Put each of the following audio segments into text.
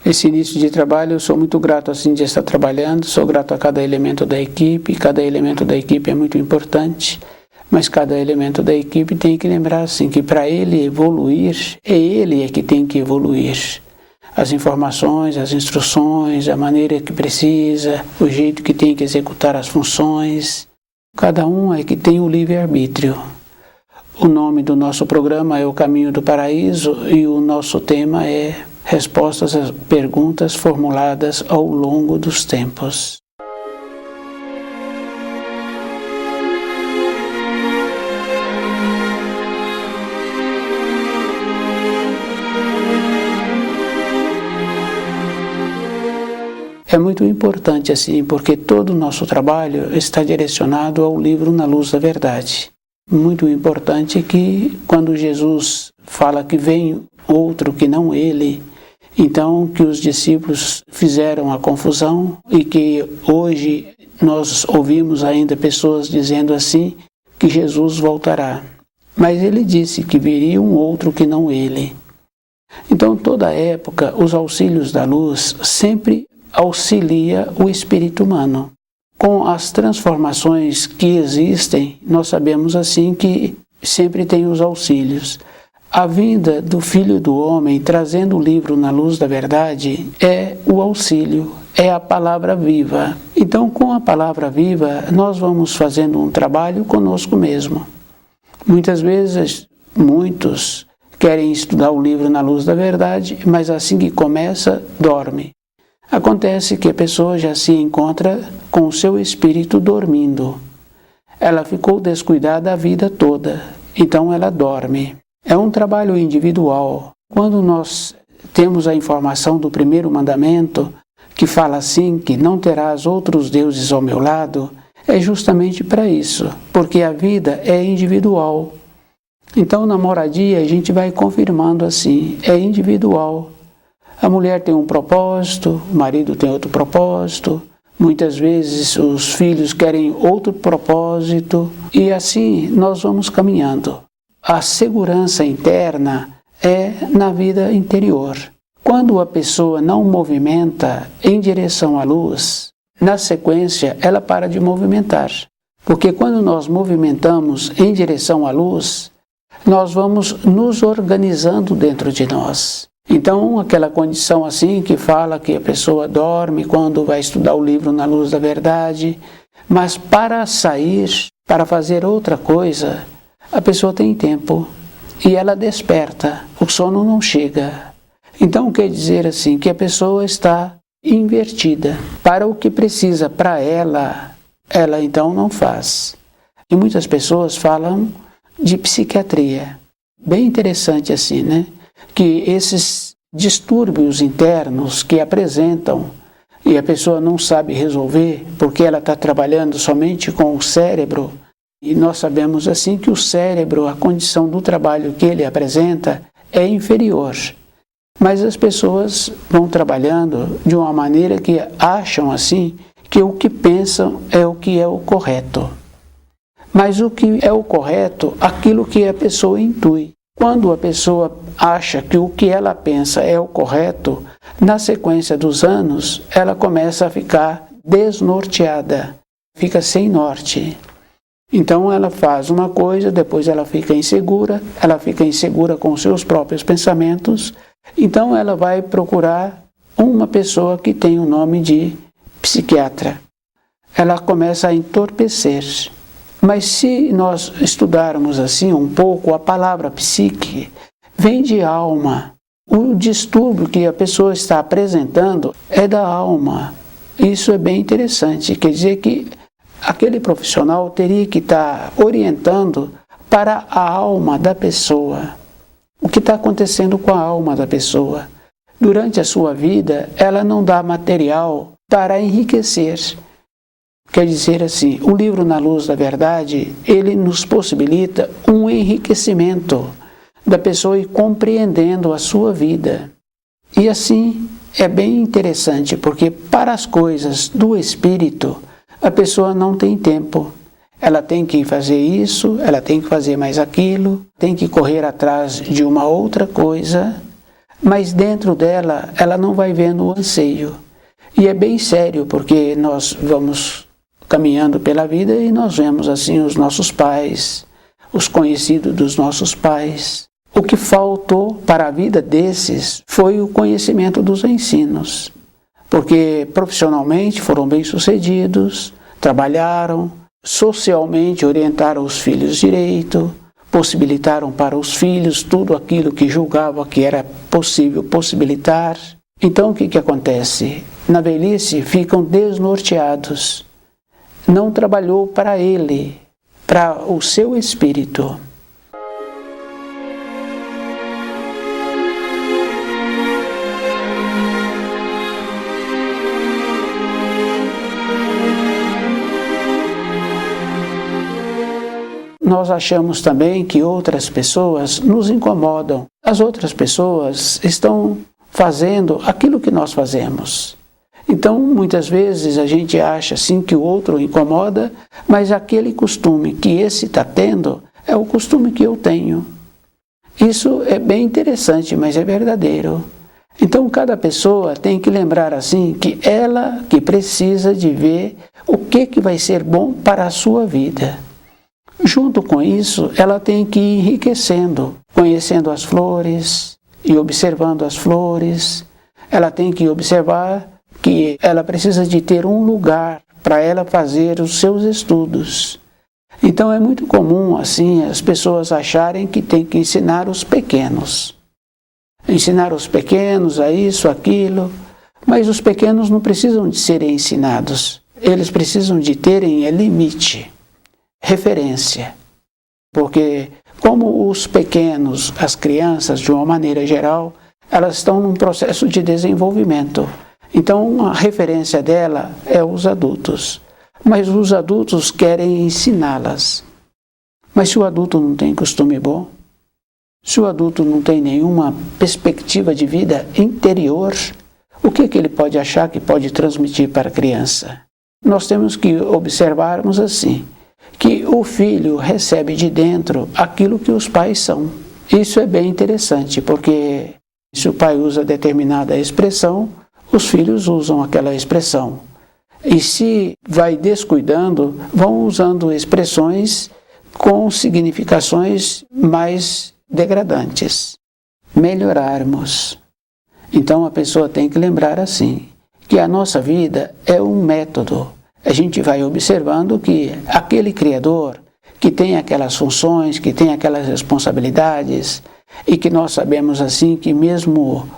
Esse início de trabalho, eu sou muito grato assim de estar trabalhando, sou grato a cada elemento da equipe, cada elemento da equipe é muito importante, mas cada elemento da equipe tem que lembrar assim que para ele evoluir, é ele que tem que evoluir. As informações, as instruções, a maneira que precisa, o jeito que tem que executar as funções, cada um é que tem o livre-arbítrio. O nome do nosso programa é O Caminho do Paraíso e o nosso tema é respostas às perguntas formuladas ao longo dos tempos. É muito importante assim, porque todo o nosso trabalho está direcionado ao livro Na Luz da Verdade. Muito importante que quando Jesus fala que vem outro que não ele, então que os discípulos fizeram a confusão e que hoje nós ouvimos ainda pessoas dizendo assim que Jesus voltará. Mas ele disse que viria um outro que não ele. Então toda época os auxílios da luz sempre auxilia o espírito humano. Com as transformações que existem, nós sabemos assim que sempre tem os auxílios. A vinda do Filho do Homem, trazendo o livro Na Luz da Verdade, é o auxílio, é a palavra viva. Então, com a palavra viva, nós vamos fazendo um trabalho conosco mesmo. Muitas vezes, muitos querem estudar o livro Na Luz da Verdade, mas assim que começa, dorme. Acontece que a pessoa já se encontra com o seu espírito dormindo. Ela ficou descuidada a vida toda, então ela dorme. É um trabalho individual. Quando nós temos a informação do primeiro mandamento, que fala assim, que não terás outros deuses ao meu lado, é justamente para isso, porque a vida é individual. Então, na moradia, a gente vai confirmando assim, é individual. A mulher tem um propósito, o marido tem outro propósito, muitas vezes os filhos querem outro propósito, e assim nós vamos caminhando. A segurança interna é na vida interior. Quando a pessoa não movimenta em direção à luz, na sequência ela para de movimentar. Porque quando nós movimentamos em direção à luz, nós vamos nos organizando dentro de nós. Então, aquela condição assim que fala que a pessoa dorme quando vai estudar o livro Na Luz da Verdade, mas para sair, para fazer outra coisa, a pessoa tem tempo e ela desperta, o sono não chega. Então quer dizer assim que a pessoa está invertida. Para o que precisa para ela, ela então não faz. E muitas pessoas falam de psiquiatria. Bem interessante assim, né? Que esses distúrbios internos que apresentam e a pessoa não sabe resolver porque ela está trabalhando somente com o cérebro. E nós sabemos assim que o cérebro, a condição do trabalho que ele apresenta é inferior. Mas as pessoas vão trabalhando de uma maneira que acham assim que o que pensam é o que é o correto. Mas o que é o correto, aquilo que a pessoa intui. Quando a pessoa acha que o que ela pensa é o correto, na sequência dos anos, ela começa a ficar desnorteada, fica sem norte. Então ela faz uma coisa, depois ela fica insegura com seus próprios pensamentos, então ela vai procurar uma pessoa que tem o nome de psiquiatra. Ela começa a entorpecer. Mas se nós estudarmos assim um pouco, a palavra psique vem de alma. O distúrbio que a pessoa está apresentando é da alma. Isso é bem interessante, quer dizer que aquele profissional teria que estar orientando para a alma da pessoa. O que está acontecendo com a alma da pessoa? Durante a sua vida, ela não dá material para enriquecer. Quer dizer assim, o livro Na Luz da Verdade, ele nos possibilita um enriquecimento da pessoa ir compreendendo a sua vida. E assim é bem interessante, porque para as coisas do espírito, a pessoa não tem tempo. Ela tem que fazer isso, ela tem que fazer mais aquilo, tem que correr atrás de uma outra coisa, mas dentro dela, ela não vai vendo o anseio. E é bem sério, porque nós vamos caminhando pela vida e nós vemos assim os nossos pais, os conhecidos dos nossos pais. O que faltou para a vida desses foi o conhecimento dos ensinos, porque profissionalmente foram bem-sucedidos, trabalharam, socialmente orientaram os filhos direito, possibilitaram para os filhos tudo aquilo que julgavam que era possível possibilitar. Então o que acontece? Na velhice ficam desnorteados. Não trabalhou para ele, para o seu espírito. Nós achamos também que outras pessoas nos incomodam. As outras pessoas estão fazendo aquilo que nós fazemos. Então, muitas vezes a gente acha assim que o outro incomoda, mas aquele costume que esse está tendo é o costume que eu tenho. Isso é bem interessante, mas é verdadeiro. Então, cada pessoa tem que lembrar assim que ela que precisa de ver o que vai ser bom para a sua vida. Junto com isso, ela tem que ir enriquecendo, conhecendo as flores e observando as flores. Ela tem que observar que ela precisa de ter um lugar para ela fazer os seus estudos. Então é muito comum assim as pessoas acharem que tem que ensinar os pequenos. Ensinar os pequenos a isso, aquilo, mas os pequenos não precisam de serem ensinados. Eles precisam de terem limite, referência. Porque como os pequenos, as crianças de uma maneira geral, elas estão num processo de desenvolvimento. Então, a referência dela é os adultos. Mas os adultos querem ensiná-las. Mas se o adulto não tem costume bom, se o adulto não tem nenhuma perspectiva de vida interior, o que ele pode achar que pode transmitir para a criança? Nós temos que observarmos assim, que o filho recebe de dentro aquilo que os pais são. Isso é bem interessante, porque se o pai usa determinada expressão, os filhos usam aquela expressão. E se vai descuidando, vão usando expressões com significações mais degradantes. Melhorarmos. Então a pessoa tem que lembrar assim, que a nossa vida é um método. A gente vai observando que aquele Criador que tem aquelas funções, que tem aquelas responsabilidades, e que nós sabemos assim que mesmo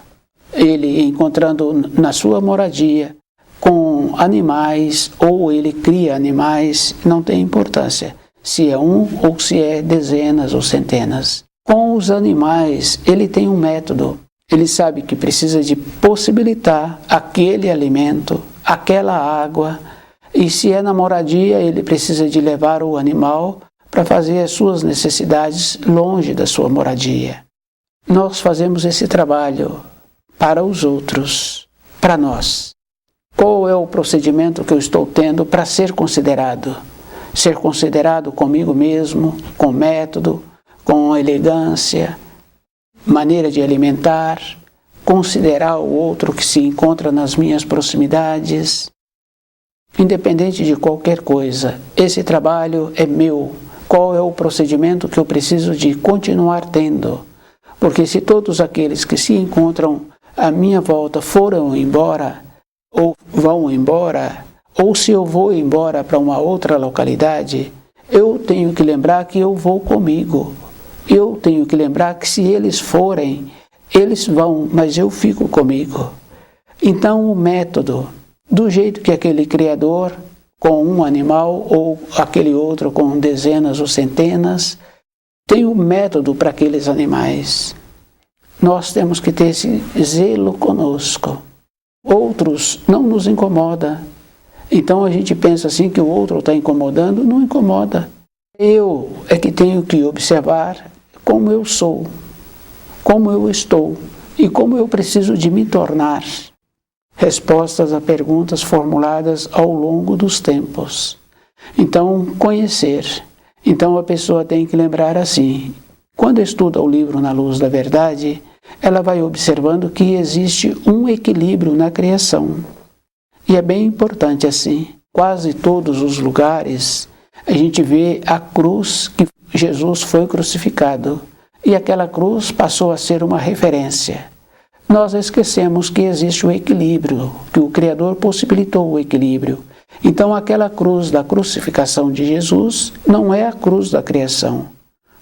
ele encontrando na sua moradia com animais, ou ele cria animais, não tem importância se é um ou se é dezenas ou centenas. Com os animais, ele tem um método. Ele sabe que precisa de possibilitar aquele alimento, aquela água, e se é na moradia, ele precisa de levar o animal para fazer as suas necessidades longe da sua moradia. Nós fazemos esse trabalho para os outros, para nós. Qual é o procedimento que eu estou tendo para ser considerado? Ser considerado comigo mesmo, com método, com elegância, maneira de alimentar, considerar o outro que se encontra nas minhas proximidades. Independente de qualquer coisa, esse trabalho é meu. Qual é o procedimento que eu preciso de continuar tendo? Porque se todos aqueles que se encontram à minha volta foram embora, ou vão embora, ou se eu vou embora para uma outra localidade, eu tenho que lembrar que eu vou comigo. Eu tenho que lembrar que se eles forem, eles vão, mas eu fico comigo. Então o método, do jeito que aquele criador com um animal ou aquele outro com dezenas ou centenas, tem um método para aqueles animais. Nós temos que ter esse zelo conosco. Outros não nos incomoda. Então a gente pensa assim que o outro está incomodando, não incomoda. Eu é que tenho que observar como eu sou, como eu estou e como eu preciso de me tornar. Respostas a perguntas formuladas ao longo dos tempos. Então, conhecer. Então a pessoa tem que lembrar assim, quando estuda o livro Na Luz da Verdade, ela vai observando que existe um equilíbrio na criação. E é bem importante assim. Quase todos os lugares a gente vê a cruz que Jesus foi crucificado. E aquela cruz passou a ser uma referência. Nós esquecemos que existe o equilíbrio, que o Criador possibilitou o equilíbrio. Então aquela cruz da crucificação de Jesus não é a cruz da criação,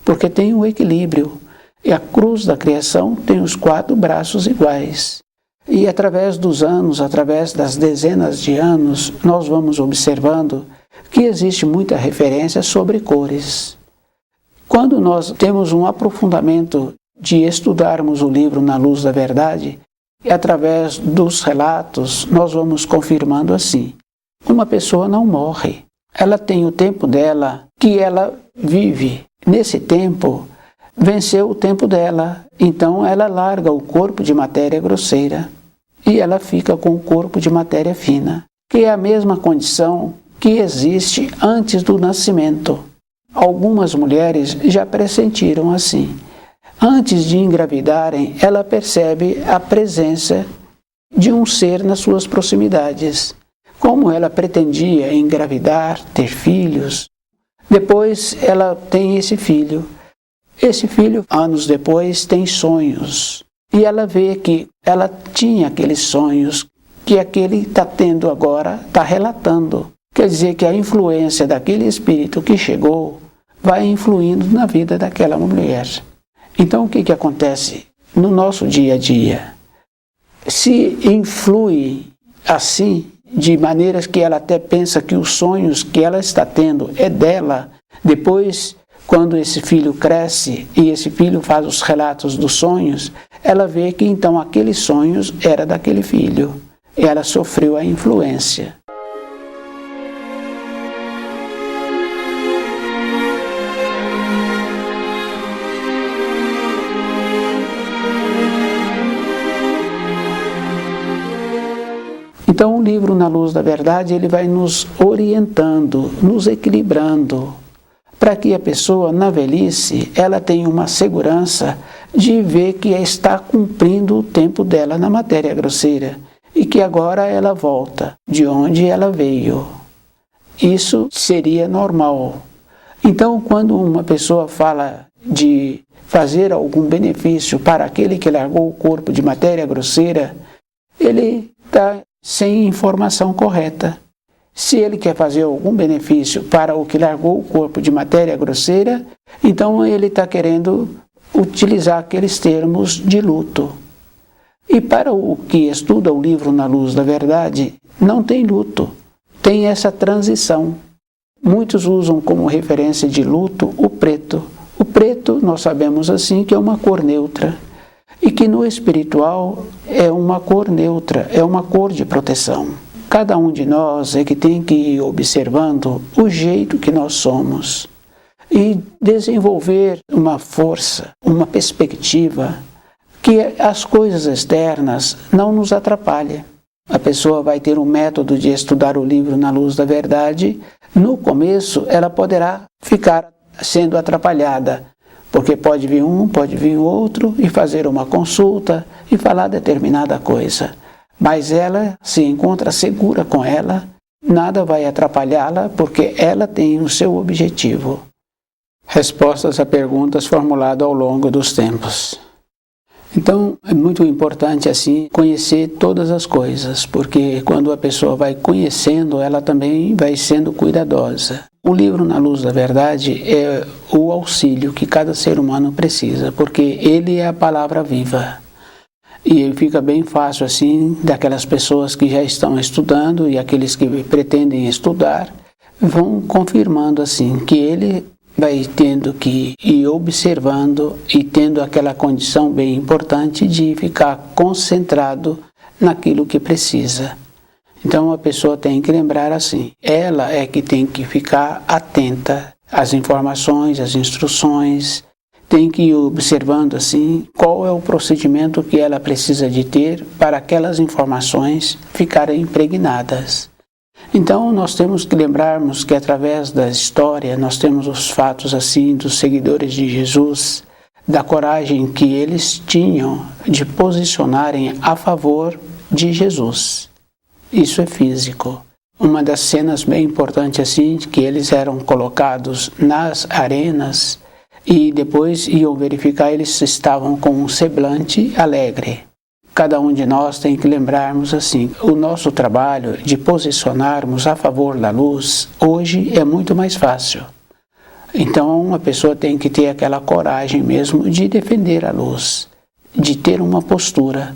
porque tem um equilíbrio. E a cruz da criação tem os 4 braços iguais. E através dos anos, através das dezenas de anos, nós vamos observando que existe muita referência sobre cores. Quando nós temos um aprofundamento de estudarmos o livro Na Luz da Verdade, e através dos relatos, nós vamos confirmando assim. Uma pessoa não morre. Ela tem o tempo dela que ela vive. Nesse tempo, venceu o tempo dela. Então ela larga o corpo de matéria grosseira e ela fica com o corpo de matéria fina, que é a mesma condição que existe antes do nascimento. Algumas mulheres já pressentiram assim. Antes de engravidarem, ela percebe a presença de um ser nas suas proximidades. Como ela pretendia engravidar, ter filhos, depois ela tem esse filho. Esse filho, anos depois, tem sonhos. E ela vê que ela tinha aqueles sonhos que aquele está tendo agora, está relatando. Quer dizer que a influência daquele espírito que chegou vai influindo na vida daquela mulher. Então o que acontece no nosso dia a dia? Se influi assim, de maneiras que ela até pensa que os sonhos que ela está tendo é dela, depois, quando esse filho cresce e esse filho faz os relatos dos sonhos, ela vê que então aqueles sonhos eram daquele filho. Ela sofreu a influência. Então o livro Na Luz da Verdade, ele vai nos orientando, nos equilibrando, para que a pessoa, na velhice, ela tenha uma segurança de ver que está cumprindo o tempo dela na matéria grosseira e que agora ela volta de onde ela veio. Isso seria normal. Então, quando uma pessoa fala de fazer algum benefício para aquele que largou o corpo de matéria grosseira, ele está sem informação correta. Se ele quer fazer algum benefício para o que largou o corpo de matéria grosseira, então ele está querendo utilizar aqueles termos de luto. E para o que estuda o livro Na Luz da Verdade, não tem luto, tem essa transição. Muitos usam como referência de luto o preto. O preto, nós sabemos assim, que é uma cor neutra. E que no espiritual é uma cor neutra, é uma cor de proteção. Cada um de nós é que tem que ir observando o jeito que nós somos e desenvolver uma força, uma perspectiva que as coisas externas não nos atrapalhem. A pessoa vai ter um método de estudar o livro Na Luz da Verdade. No começo, ela poderá ficar sendo atrapalhada, porque pode vir um, pode vir outro e fazer uma consulta e falar determinada coisa. Mas ela se encontra segura com ela, nada vai atrapalhá-la, porque ela tem o seu objetivo. Respostas a perguntas formuladas ao longo dos tempos. Então, é muito importante assim conhecer todas as coisas, porque quando a pessoa vai conhecendo, ela também vai sendo cuidadosa. O livro Na Luz da Verdade é o auxílio que cada ser humano precisa, porque ele é a palavra viva. E fica bem fácil assim, daquelas pessoas que já estão estudando e aqueles que pretendem estudar, vão confirmando assim que ele vai tendo que ir observando e tendo aquela condição bem importante de ficar concentrado naquilo que precisa. Então a pessoa tem que lembrar assim, ela é que tem que ficar atenta às informações, às instruções, tem que ir observando assim qual é o procedimento que ela precisa de ter para aquelas informações ficarem impregnadas. Então nós temos que lembrarmos que através da história nós temos os fatos assim dos seguidores de Jesus, da coragem que eles tinham de posicionarem a favor de Jesus. Isso é físico. Uma das cenas bem importantes assim, que eles eram colocados nas arenas e depois iam verificar, eles estavam com um semblante alegre. Cada um de nós tem que lembrarmos assim, o nosso trabalho de posicionarmos a favor da luz hoje é muito mais fácil. Então a pessoa tem que ter aquela coragem mesmo de defender a luz, de ter uma postura.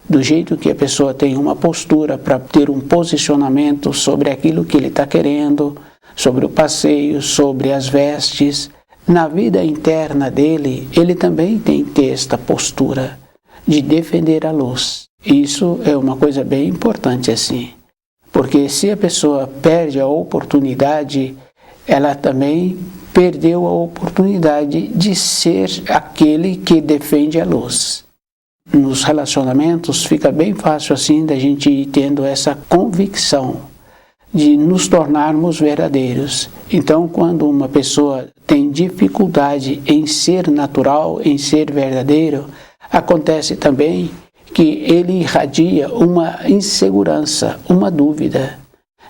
Do jeito que a pessoa tem uma postura para ter um posicionamento sobre aquilo que ele está querendo, sobre o passeio, sobre as vestes, na vida interna dele, ele também tem que ter esta postura de defender a luz. Isso é uma coisa bem importante assim, porque se a pessoa perde a oportunidade, ela também perdeu a oportunidade de ser aquele que defende a luz. Nos relacionamentos fica bem fácil assim da gente ir tendo essa convicção de nos tornarmos verdadeiros. Então, quando uma pessoa tem dificuldade em ser natural, em ser verdadeiro, acontece também que ele irradia uma insegurança, uma dúvida.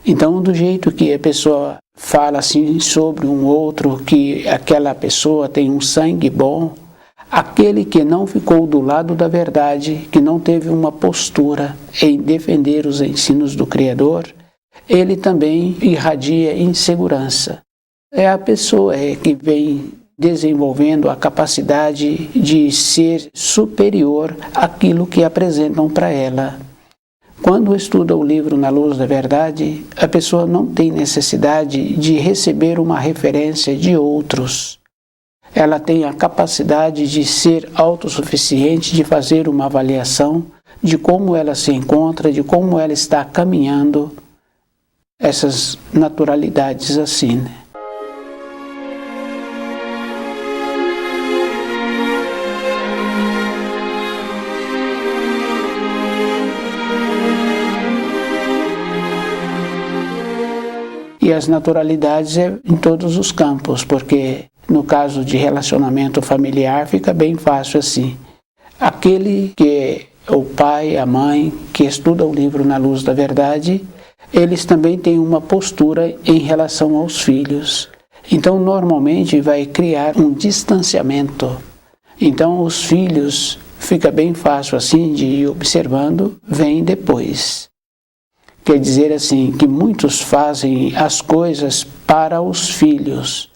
Então, do jeito que a pessoa fala assim sobre um outro, que aquela pessoa tem um sangue bom, aquele que não ficou do lado da verdade, que não teve uma postura em defender os ensinos do Criador, ele também irradia insegurança. É a pessoa que vem desenvolvendo a capacidade de ser superior àquilo que apresentam para ela. Quando estuda o livro Na Luz da Verdade, a pessoa não tem necessidade de receber uma referência de outros. Ela tem a capacidade de ser autossuficiente, de fazer uma avaliação de como ela se encontra, de como ela está caminhando, essas naturalidades assim, né? E as naturalidades é em todos os campos, porque no caso de relacionamento familiar fica bem fácil assim. Aquele que é o pai, a mãe, que estuda o livro Na Luz da Verdade, eles também têm uma postura em relação aos filhos. Então, normalmente vai criar um distanciamento. Então, os filhos fica bem fácil assim de ir observando, vem depois. Quer dizer assim, que muitos fazem as coisas para os filhos.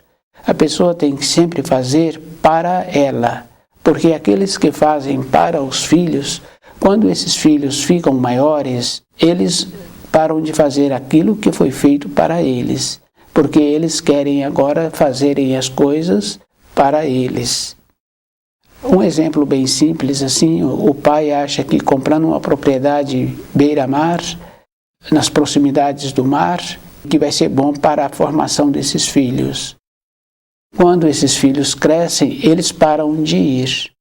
A pessoa tem que sempre fazer para ela, porque aqueles que fazem para os filhos, quando esses filhos ficam maiores, eles param de fazer aquilo que foi feito para eles, porque eles querem agora fazerem as coisas para eles. Um exemplo bem simples assim, o pai acha que comprando uma propriedade beira-mar, nas proximidades do mar, que vai ser bom para a formação desses filhos. Quando esses filhos crescem, eles param de ir.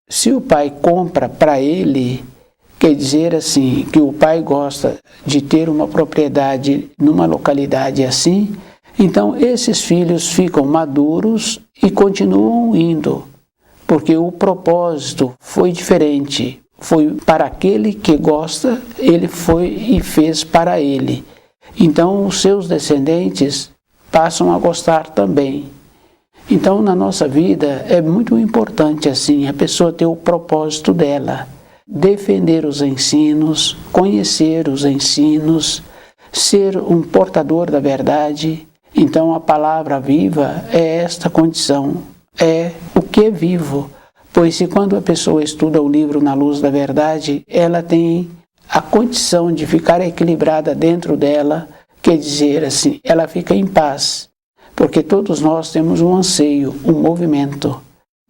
Se o pai compra para ele, quer dizer assim, que o pai gosta de ter uma propriedade numa localidade assim, então esses filhos ficam maduros e continuam indo, porque o propósito foi diferente. Foi para aquele que gosta, ele foi e fez para ele. Então os seus descendentes passam a gostar também. Então na nossa vida é muito importante assim a pessoa ter o propósito dela, defender os ensinos, conhecer os ensinos, ser um portador da verdade. Então a palavra viva é esta condição, é o que é vivo. Pois se quando a pessoa estuda o livro Na Luz da Verdade, ela tem a condição de ficar equilibrada dentro dela, quer dizer assim, ela fica em paz. porque todos nós temos um anseio, um movimento.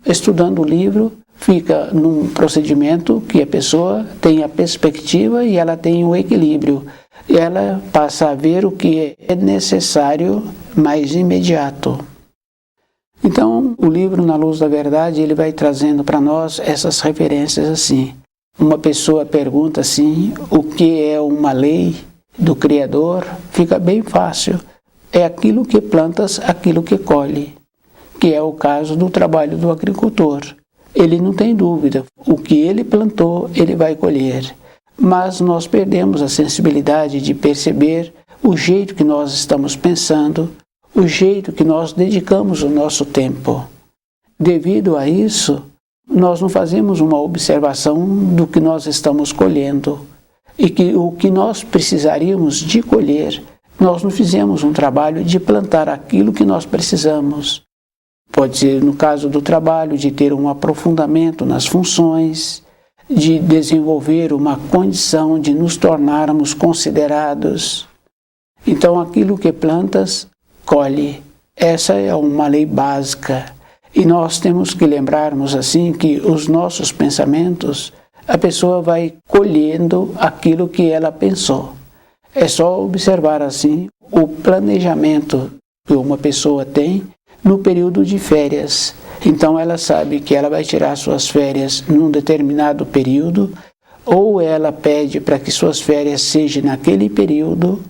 Estudando o livro, fica num procedimento que a pessoa tem a perspectiva e ela tem o equilíbrio. E ela passa a ver o que é necessário, mais imediato. Então, o livro Na Luz da Verdade, ele vai trazendo para nós essas referências assim. Uma pessoa pergunta assim, o que é uma lei do Criador? Fica bem fácil. É aquilo que plantas, aquilo que colhe, que é o caso do trabalho do agricultor. Ele não tem dúvida, o que ele plantou, ele vai colher. Mas nós perdemos a sensibilidade de perceber o jeito que nós estamos pensando, o jeito que nós dedicamos o nosso tempo. Devido a isso, nós não fazemos uma observação do que nós estamos colhendo e que o que nós precisaríamos de colher, nós não fizemos um trabalho de plantar aquilo que nós precisamos. Pode ser no caso do trabalho, de ter um aprofundamento nas funções, de desenvolver uma condição de nos tornarmos considerados. Então, aquilo que plantas, colhe. Essa é uma lei básica. E nós temos que lembrarmos assim que os nossos pensamentos, a pessoa vai colhendo aquilo que ela pensou. É só observar assim o planejamento que uma pessoa tem no período de férias. Então ela sabe que ela vai tirar suas férias num determinado período, ou ela pede para que suas férias sejam naquele período.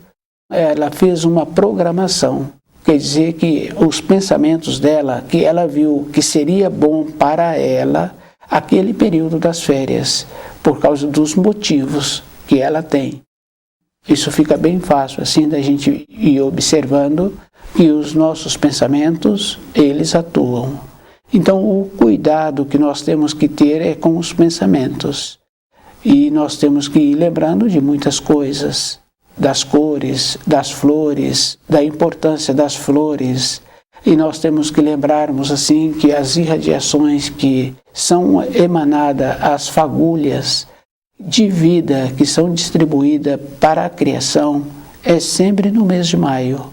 Ela fez uma programação. Quer dizer que os pensamentos dela, que ela viu que seria bom para ela, aquele período das férias, por causa dos motivos que ela tem. Isso fica bem fácil, assim, da gente ir observando que os nossos pensamentos, eles atuam. Então, o cuidado que nós temos que ter é com os pensamentos. E nós temos que ir lembrando de muitas coisas, das cores, das flores, da importância das flores. E nós temos que lembrarmos assim que as irradiações que são emanadas às fagulhas de vida que são distribuídas para a criação é sempre no mês de maio.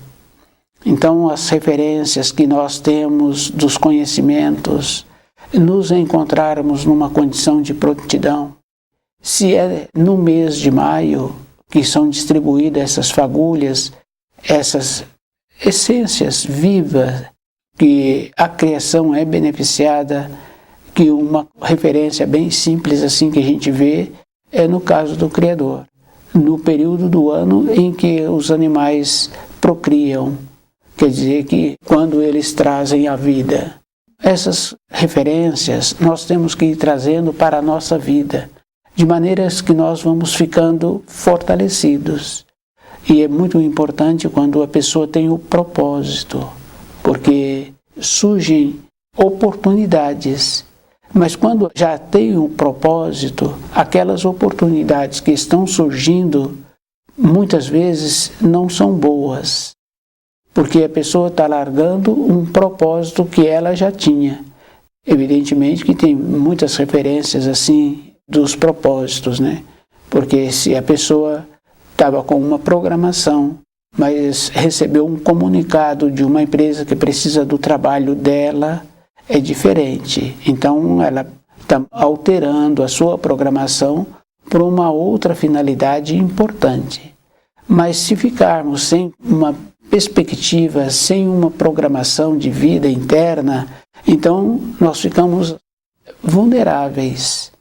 Então, as referências que nós temos dos conhecimentos, nos encontrarmos numa condição de prontidão. Se é no mês de maio que são distribuídas essas fagulhas, essas essências vivas, que a criação é beneficiada, que uma referência bem simples assim que a gente vê é no caso do Criador, no período do ano em que os animais procriam, quer dizer que quando eles trazem a vida. Essas referências nós temos que ir trazendo para a nossa vida, de maneiras que nós vamos ficando fortalecidos. E é muito importante quando a pessoa tem o propósito, porque surgem oportunidades. Mas quando já tem um propósito, aquelas oportunidades que estão surgindo, muitas vezes não são boas. Porque a pessoa está largando um propósito que ela já tinha. Evidentemente que tem muitas referências assim dos propósitos, né? Porque se a pessoa estava com uma programação, mas recebeu um comunicado de uma empresa que precisa do trabalho dela, é diferente. Então ela está alterando a sua programação por uma outra finalidade importante. Mas se ficarmos sem uma perspectiva, sem uma programação de vida interna, então nós ficamos vulneráveis.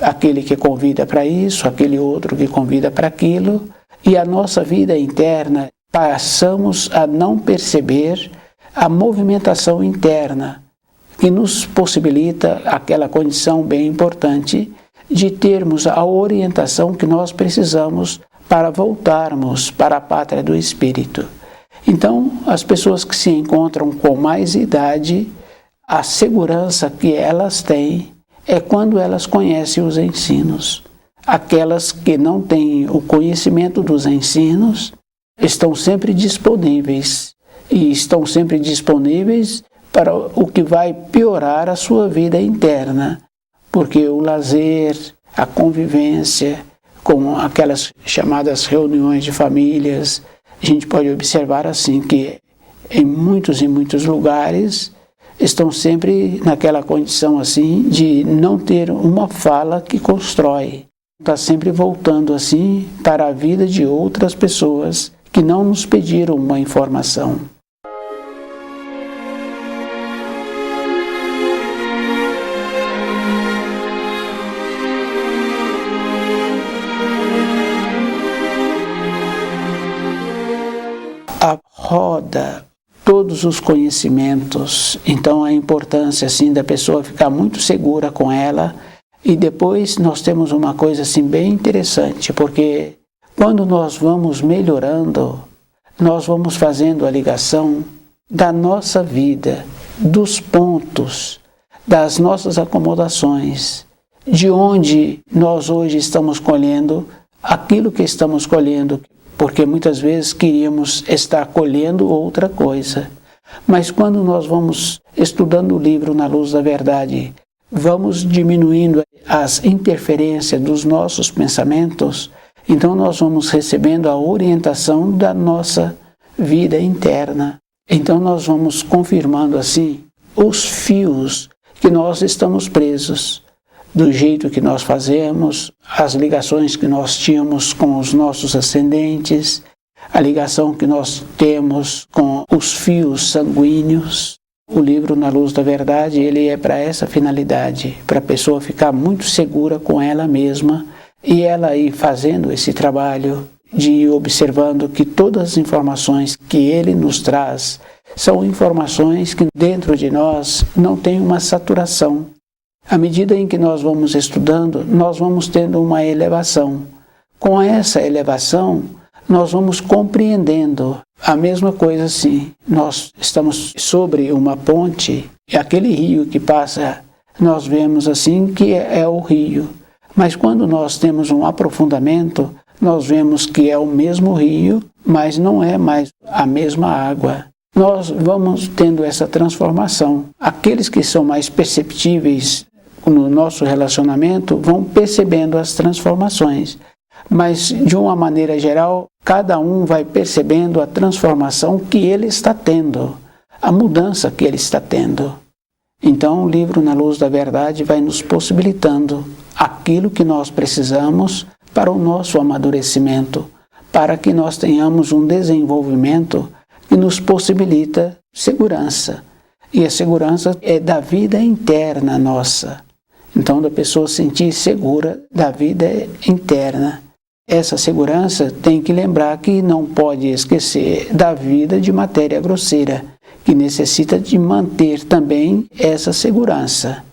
Aquele que convida para isso, aquele outro que convida para aquilo, e a nossa vida interna passamos a não perceber a movimentação interna que nos possibilita aquela condição bem importante de termos a orientação que nós precisamos para voltarmos para a pátria do Espírito. Então, as pessoas que se encontram com mais idade, a segurança que elas têm é quando elas conhecem os ensinos. Aquelas que não têm o conhecimento dos ensinos estão sempre disponíveis. E estão sempre disponíveis para o que vai piorar a sua vida interna. Porque o lazer, a convivência com aquelas chamadas reuniões de famílias, a gente pode observar assim que em muitos e muitos lugares, estão sempre naquela condição assim de não ter uma fala que constrói. Está sempre voltando assim para a vida de outras pessoas que não nos pediram uma informação. A roda todos os conhecimentos, então a importância assim da pessoa ficar muito segura com ela. E depois nós temos uma coisa assim bem interessante, porque quando nós vamos melhorando, nós vamos fazendo a ligação da nossa vida, dos pontos, das nossas acomodações, de onde nós hoje estamos colhendo aquilo que estamos colhendo, porque muitas vezes queríamos estar colhendo outra coisa. Mas quando nós vamos estudando o livro Na Luz da Verdade, vamos diminuindo as interferências dos nossos pensamentos, então nós vamos recebendo a orientação da nossa vida interna. Então nós vamos confirmando assim os fios que nós estamos presos, do jeito que nós fazemos, as ligações que nós tínhamos com os nossos ascendentes, a ligação que nós temos com os fios sanguíneos. O livro Na Luz da Verdade, ele é para essa finalidade, para a pessoa ficar muito segura com ela mesma e ela ir fazendo esse trabalho de ir observando que todas as informações que ele nos traz são informações que dentro de nós não tem uma saturação. À medida em que nós vamos estudando, nós vamos tendo uma elevação. Com essa elevação, nós vamos compreendendo a mesma coisa assim. Nós estamos sobre uma ponte e aquele rio que passa, nós vemos assim que é o rio. Mas quando nós temos um aprofundamento, nós vemos que é o mesmo rio, mas não é mais a mesma água. Nós vamos tendo essa transformação. Aqueles que são mais perceptíveis no nosso relacionamento vão percebendo as transformações. Mas, de uma maneira geral, cada um vai percebendo a transformação que ele está tendo, a mudança que ele está tendo. Então, o livro Na Luz da Verdade vai nos possibilitando aquilo que nós precisamos para o nosso amadurecimento, para que nós tenhamos um desenvolvimento que nos possibilita segurança. E a segurança é da vida interna nossa. Então, da pessoa sentir segura da vida interna. Essa segurança tem que lembrar que não pode esquecer da vida de matéria grosseira, que necessita de manter também essa segurança,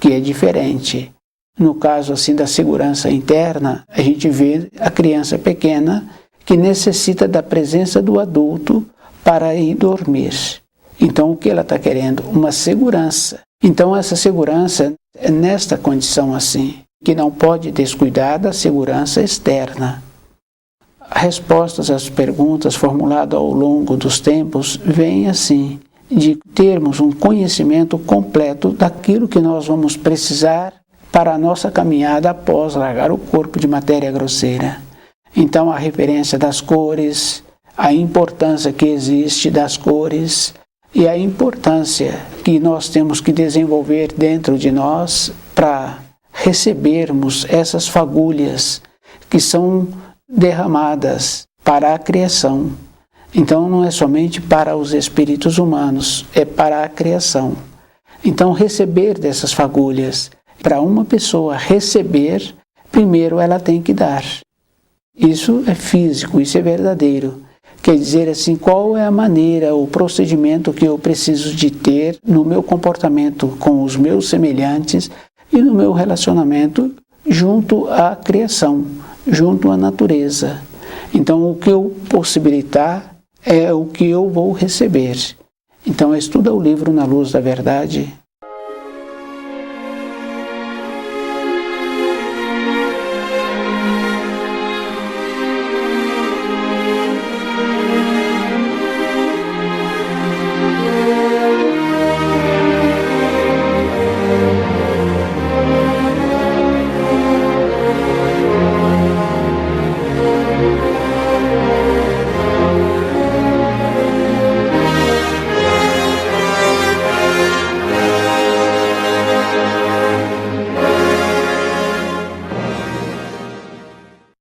que é diferente. No caso assim da segurança interna, a gente vê a criança pequena que necessita da presença do adulto para ir dormir. Então, o que ela está querendo? Uma segurança. Então, essa segurança é nesta condição assim, que não pode descuidar da segurança externa. Respostas às perguntas formuladas ao longo dos tempos vêm assim, de termos um conhecimento completo daquilo que nós vamos precisar para a nossa caminhada após largar o corpo de matéria grosseira. Então, a referência das cores, a importância que existe das cores e a importância que nós temos que desenvolver dentro de nós para recebermos essas fagulhas que são derramadas para a criação. Então, não é somente para os espíritos humanos, é para a criação. Então, receber dessas fagulhas, para uma pessoa receber, primeiro ela tem que dar. Isso é físico, isso é verdadeiro. Quer dizer assim, qual é a maneira, o procedimento que eu preciso de ter no meu comportamento com os meus semelhantes e no meu relacionamento junto à criação, junto à natureza. Então, o que eu possibilitar é o que eu vou receber. Então, estuda o livro Na Luz da Verdade,